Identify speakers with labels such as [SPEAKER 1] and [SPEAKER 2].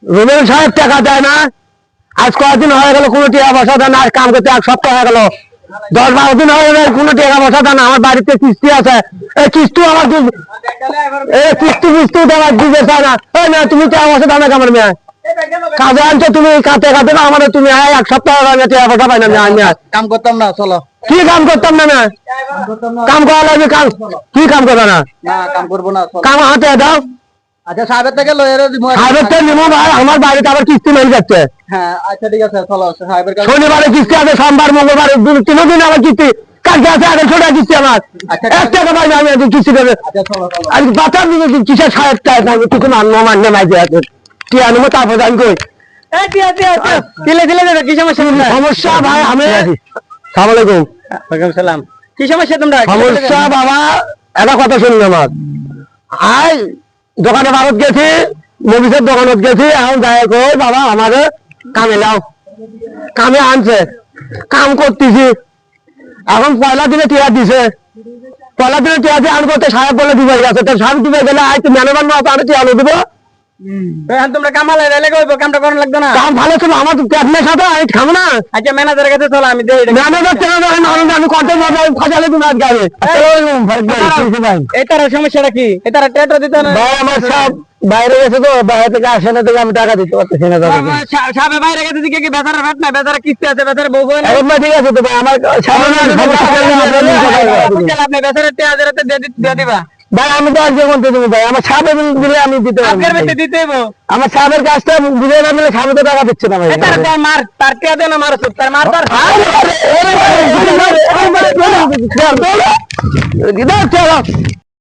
[SPEAKER 1] রুবেল সাহেব টাকা দেয় না, আজ কয়েকদিন হয়ে গেল কোনো টাকা পয়সা দেয় না, আর কাম করতে 1 সপ্তাহ হয়ে গেল, 10-12 দিন হয়ে গেল কোনো টাকা পয়সা দেয় না। আমার বাড়িতে কিস্তি আছে, এই কিস্তি আমার কিস্তি দেওয়ার দিতে চায় না। এই না তুমি টাকা পয়সা দাও না আমার মেয়ে কাজে আনছো, তুমি কাতে কাতে না আমাদের, তুমি 1 সপ্তাহ টাকা পয়সা পাই না। আমি
[SPEAKER 2] কাম করতাম না, চলো।
[SPEAKER 1] কি কাম করতাম না? কাম করা লাগবে, কাম কি কাম করবে না?
[SPEAKER 2] কাম করবো না,
[SPEAKER 1] কাম হাতে দাও।
[SPEAKER 2] আচ্ছা সাহেবের থেকে
[SPEAKER 1] সাহেবের থেকে নিবো ভাই, আমার বাড়িতে আবার কিস্তি মেরে যাচ্ছে।
[SPEAKER 2] হ্যাঁ আচ্ছা ঠিক আছে, চলো সাহেবের কাছে।
[SPEAKER 1] শনিবারে কিস্তি আছে, সোমবার মঙ্গলবার 3 দিন আমার কিস্তি, কালকে আছে 150 টাকা কিস্তি আমার। 1 টাকা পাই না আমি কিস্তি দেবে। আর বাচ্চা কিসের সাহেব কিছু মান্য মাইজে আছে, কি আনবো তারপর আমি কই
[SPEAKER 2] কি সমস্যা?
[SPEAKER 1] সমস্যা ভাই আমি সালামালাইকুম।
[SPEAKER 2] সালাম। কি সমস্যা তোমরা?
[SPEAKER 1] সমস্যা বাবা, একটা কথা শুনুন আমার। আজ দোকানে ভারত গেছি, মবিসের দোকানত গেছি, এখন যাই কই বাবা আমারে কামে লাও। কামে আনছে, কাম করতেছি। এখন পয়লা দিনে টিয়া দিছে, পয়লা দিনে টিয়া দিয়ে আন করতে সাহেব বলে দিবে গেছে। তো সাহেব দিবে গেলে আজ তো ম্যানেজার না, আমি টিয়া দিব।
[SPEAKER 2] তোমরা কামালে রেলে কইব, কামটা করার লাগতো না?
[SPEAKER 1] কাম ভালো ছিল, আমার পেটনের সাথে আমি খাবো না।
[SPEAKER 2] আচ্ছা ম্যানেজারের কাছে চলো, আমি দেই।
[SPEAKER 1] ম্যানেজার চেনা আমি করতে ফাজালে তুমি আজ গাবে।
[SPEAKER 2] এই তার সমস্যাটা কি? এই তার টেটো দিতে না?
[SPEAKER 1] ভাই আমার সব বাইরে গেছে তো, বাইরে থেকে আসে না, থেকে আমি টাকা দিতে পারতেছি না।
[SPEAKER 2] সাবে বাইরে গেছে দিকে কি বেচারা ফেট না, বেচারা কিস্তি আছে, বেচারা বউ বউ না।
[SPEAKER 1] ঠিক আছে তো ভাই, আমার সামনে
[SPEAKER 2] আপনি বেচারা 1000 দিয়ে দিবা।
[SPEAKER 1] ভাই আমি তো আজকে বলতে দেবো ভাই, আমার সাহেব দিলে আমি দিতে
[SPEAKER 2] আপনার বেশি দিতে হইব।
[SPEAKER 1] আমার সাহেবের কাজটা বুঝে না দিলে সাহেব তো টাকা দিচ্ছে না ভাই।
[SPEAKER 2] তার মার, তার কে দেন মার, তার মার তার